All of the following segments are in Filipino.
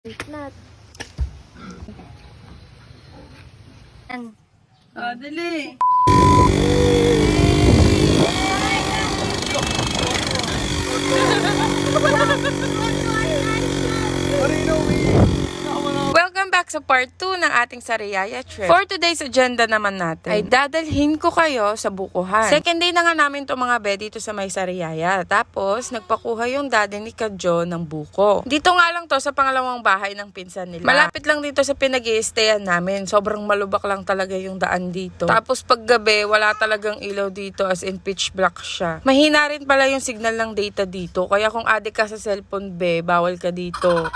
Wait na. Dali. Welcome back sa part 2 ng ating Sariaya trip. For today's agenda naman natin, ay dadalhin ko kayo sa bukuhan. Second day na nga namin itong mga bed dito sa may Sariaya. Tapos, nagpakuha yung daddy ni Kadjo ng buko. Dito nga lang to sa pangalawang bahay ng pinsan nila. Malapit lang dito sa pinag-i-stayan namin. Sobrang malubak lang talaga yung daan dito. Tapos paggabi, wala talagang ilaw dito as in pitch black siya. Mahina rin pala yung signal ng data dito. Kaya kung adik ka sa cellphone, bawal ka dito.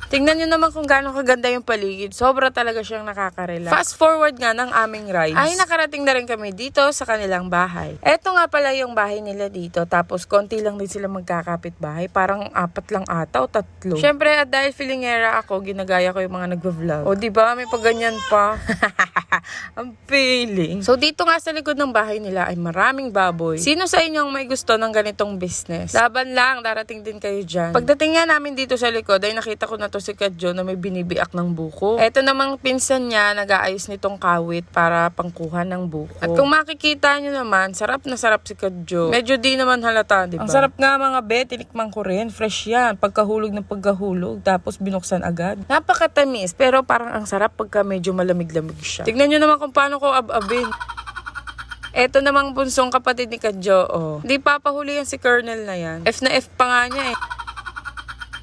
Tingnan nyo naman kung gaano kaganda yung paligid. Sobra talaga siyang nakaka-relax. Fast forward nga ng aming rides, ay nakarating na rin kami dito sa kanilang bahay. Eto nga pala yung bahay nila dito. Tapos konti lang din sila magkakapit bahay. Parang 4 lang ata o 3. Syempre at dahil feelingera ako, ginagaya ko yung mga nagva-vlog. O diba may paganyan pa. Ang feeling. So dito nga sa likod ng bahay nila ay maraming baboy. Sino sa inyo ang may gusto ng ganitong business? Laban lang, darating din kayo dyan. Pagdating nga namin dito sa likod ay nakita ko na to si Kadjo na may binibiak ng buko. Eto namang pinsan niya nag-aayos nitong kawit para pangkuha ng buko. At kung makikita nyo naman, sarap na sarap si Kadjo. Medyo di naman halata, diba? Ang sarap nga mga tinikman ko rin. Fresh yan. Pagkahulog ng pagkahulog. Tapos binuksan agad. Napakatamis. Pero parang ang sarap pagka medyo malamig-lamig siya. Tignan nyo naman kung paano ko ab-abin. Eto namang bunsong kapatid ni Kadjo, oh. Di papahuli yan si Colonel na yan. F na F pa nga niya eh.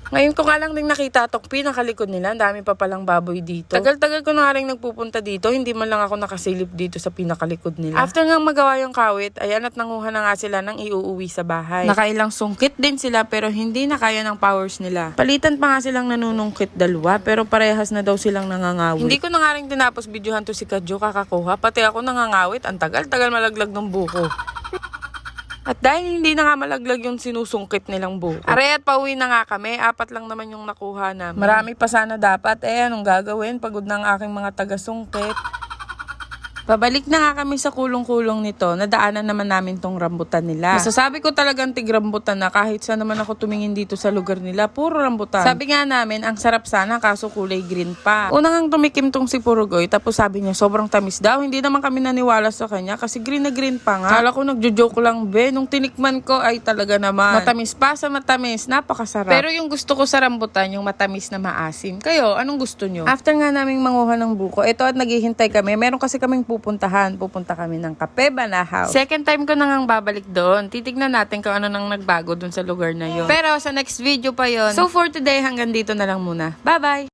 Ngayon ko nga lang din nakita itong pinakalikod nila. Ang dami pa palang baboy dito. Tagal-tagal ko na nga rin nagpupunta dito. Hindi man lang ako nakasilip dito sa pinakalikod nila. After nga magawa yung kawit, ayan at nanguha na nga sila ng iuuwi sa bahay. Nakailang sungkit din sila pero hindi na kaya ng powers nila. Palitan pa nga silang nanunungkit dalawa pero parehas na daw silang nangangawit. Hindi ko na nga rin tinapos videohan to si Kadjo kakakuha. Pati ako nangangawit. Ang tagal-tagal malaglag ng buko. At dahil hindi na nga malaglag yung sinusungkit nilang buko. Aray at pauwi na nga kami. 4 lang naman yung nakuha namin. Marami pa sana dapat. Anong gagawin? Pagod na ang aking mga taga-sungkit. Pabalik na nga kami sa kulong-kulong nito. Nadaanan naman namin tong rambutan nila. Masasabi ko talagang tig-rambutan na kahit saan naman ako tumingin dito sa lugar nila. Puro rambutan. Sabi nga namin, ang sarap sana kaso kulay green pa. Una ngang tumikim tong si Purugoy. Tapos sabi niya, sobrang tamis daw. Hindi naman kami naniwala sa kanya kasi green na green pa nga. Kala ko nagjo-joke lang Nung tinikman ko ay talaga naman. Matamis pa sa matamis. Napakasarap. Pero yung gusto ko sa rambutan, yung matamis na maasim. Kayo, anong gusto nyo? After nga naming manguha ng buko, ito at naghihintay kami. Meron kasi kaming pupunta kami ng Cafe Banahaw. Second time ko na ngang babalik doon. Titignan natin kung ano nang nagbago doon sa lugar na yon. Pero sa next video pa yon. So for today, hanggang dito na lang muna. Bye-bye!